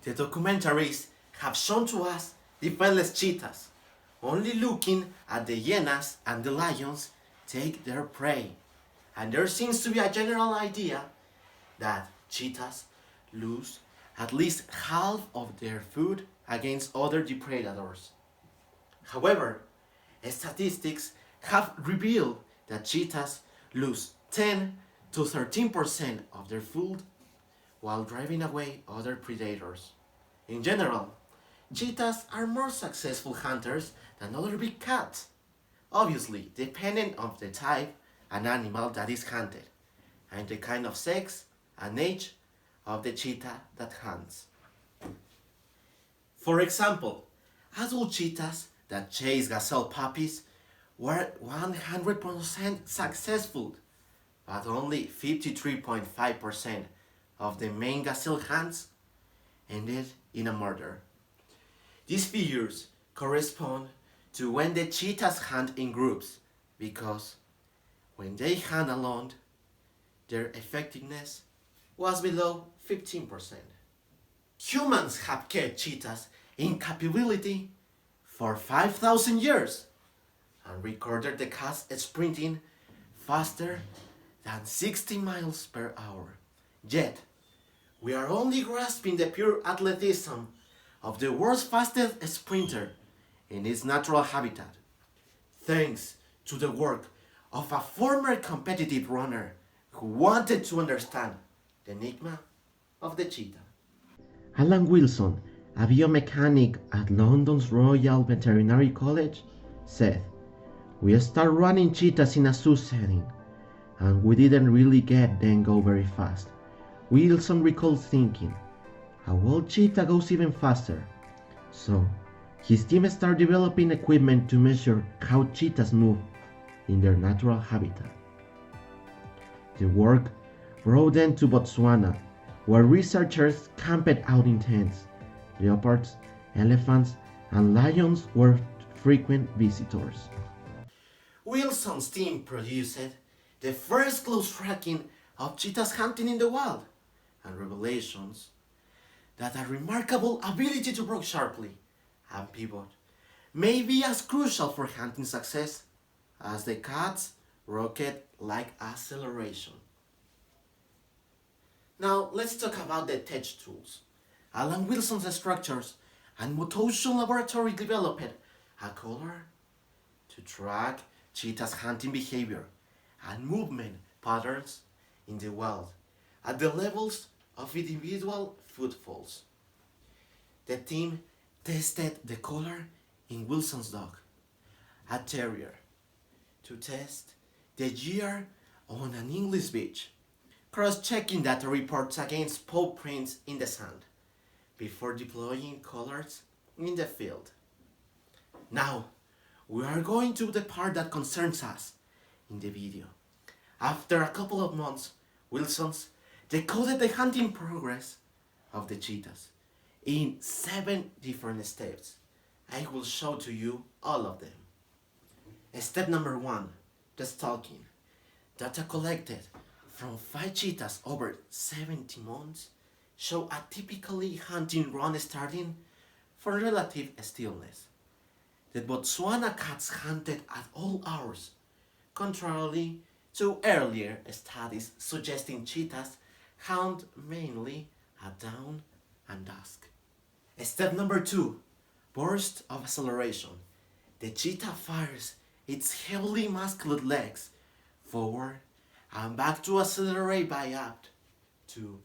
The documentaries have shown to us defenseless cheetahs, only looking at the hyenas and the lions take their prey. And there seems to be a general idea that cheetahs lose at least half of their food against other predators. However, statistics have revealed that cheetahs lose 10 to 13% of their food while driving away other predators. In general, cheetahs are more successful hunters than other big cats, obviously depending on the type and animal that is hunted, and the kind of sex and age of the cheetah that hunts. For example, adult cheetahs that chase gazelle puppies were 100% successful, but only 53.5% of the main gazelle hunts ended in a murder. These figures correspond to when the cheetahs hunt in groups, because when they hunt alone, their effectiveness was below 15%. Humans have kept cheetahs in captivity for 5,000 years and recorded the cats sprinting faster than 60 miles per hour. Yet, we are only grasping the pure athleticism of the world's fastest sprinter in its natural habitat, thanks to the work of a former competitive runner who wanted to understand the enigma of the cheetah. Alan Wilson, a biomechanic at London's Royal Veterinary College, said, "We started running cheetahs in a zoo setting, and we didn't really get them go very fast." Wilson recalls thinking, "A wild cheetah goes even faster." So, his team started developing equipment to measure how cheetahs move in their natural habitat. The work brought them to Botswana, where researchers camped out in tents. Leopards, elephants, and lions were frequent visitors. Wilson's team produced the first close tracking of cheetahs hunting in the wild, and revelations that a remarkable ability to rock sharply and pivot may be as crucial for hunting success as the cat's rocket-like acceleration. Now let's talk about the tech tools. Alan Wilson's structures and Mototion Laboratory developed a collar to track cheetahs' hunting behavior and movement patterns in the wild at the levels of individual footfalls. The team tested the collar in Wilson's dog, a terrier, to test the gear on an English beach, cross-checking data reports against paw prints in the sand before deploying collars in the field. Now, we are going to the part that concerns us in the video. After a couple of months, Wilson's decoded the hunting progress of the cheetahs in 7 different steps. I will show to you all of them. Step number 1, the stalking. Data collected from 5 cheetahs over 70 months show a typically hunting run starting for relative stillness. The Botswana cats hunted at all hours, contrarily to earlier studies suggesting cheetahs hunt mainly at dawn and dusk. Step number 2, burst of acceleration. The cheetah fires its heavily muscled legs forward and back to accelerate by up to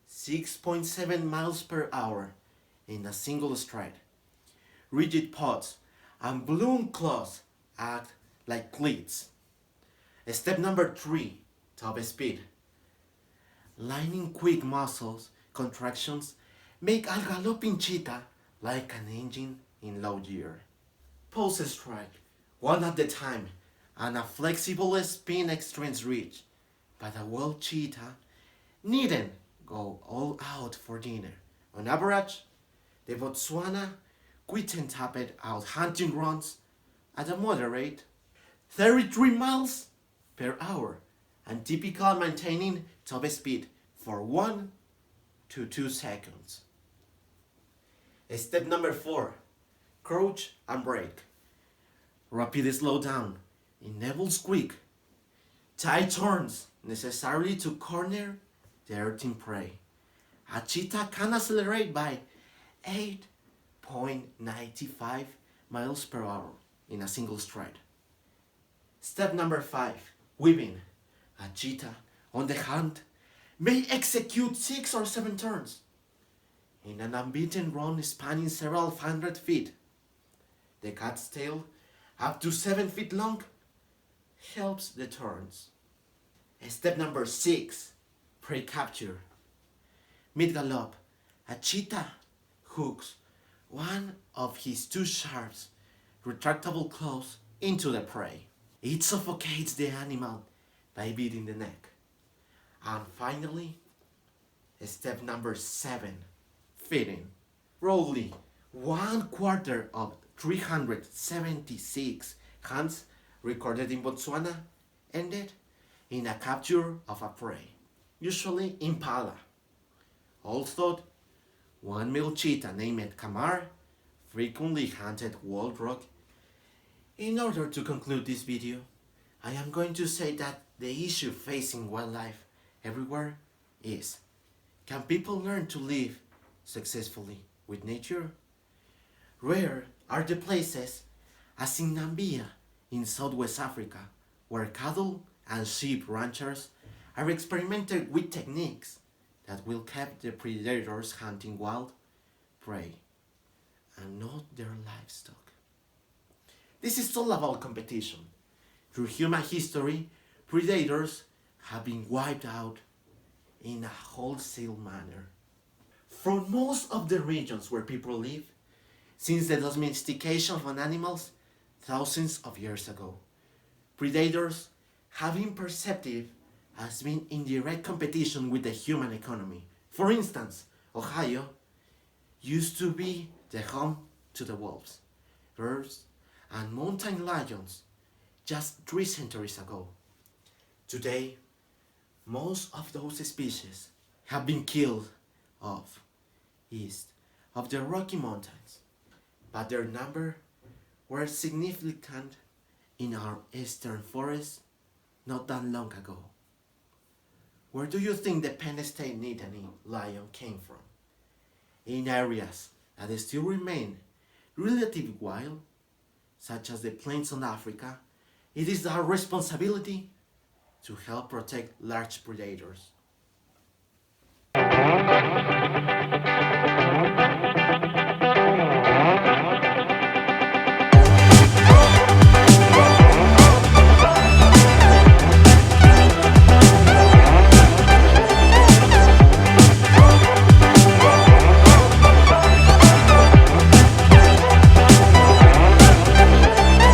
6.7 miles per hour in a single stride. Rigid paws and blunt claws act like cleats. Step number 3, top speed. Lightning quick muscles contractions make a galloping cheetah like an engine in low gear. Pulse strike, one at a time, and a flexible spin extends reach, but a wild cheetah needn't go all out for dinner. On average, the Botswana Quitten tapped out hunting runs at a moderate 33 miles per hour and typical maintaining top speed for 1 to 2 seconds. Step number 4. Crouch and break. Rapid slow down. Enables quick, tight turns necessary to corner the earthing prey. A cheetah can accelerate by 8.95 miles per hour in a single stride. Step number 5. Weaving. A cheetah on the hunt may execute 6 or 7 turns in an unbeaten run spanning several hundred feet. The cat's tail, up to 7 feet long, helps the turns. Step number 6. Prey capture. Mid-gallop, a cheetah hooks one of his 2 sharp, retractable claws into the prey. It suffocates the animal by beating the neck. And finally, step number 7. Feeding. Roughly 1/4 of 376 hunts recorded in Botswana ended in a capture of a prey, usually impala. Also, one male cheetah named Kamar frequently hunted Wall Rock. In order to conclude this video, I am going to say that the issue facing wildlife everywhere is: can people learn to live successfully with nature? Rare are the places, as in Namibia in Southwest Africa, where cattle and sheep ranchers are experimenting with techniques that will keep the predators hunting wild prey and not their livestock. This is all about competition. Through human history, predators have been wiped out in a wholesale manner. From most of the regions where people live, since the domestication of animals thousands of years ago, predators have been perceived as being in direct competition with the human economy. For instance, Ohio used to be the home to the wolves, bears, and mountain lions just 3 centuries ago. Today, most of those species have been killed off east of the Rocky Mountains, but their number were significant in our eastern forests not that long ago. Where do you think the Penn State Nittany lion came from? In areas that still remain relatively wild, such as the plains of Africa, it is our responsibility to help protect large predators.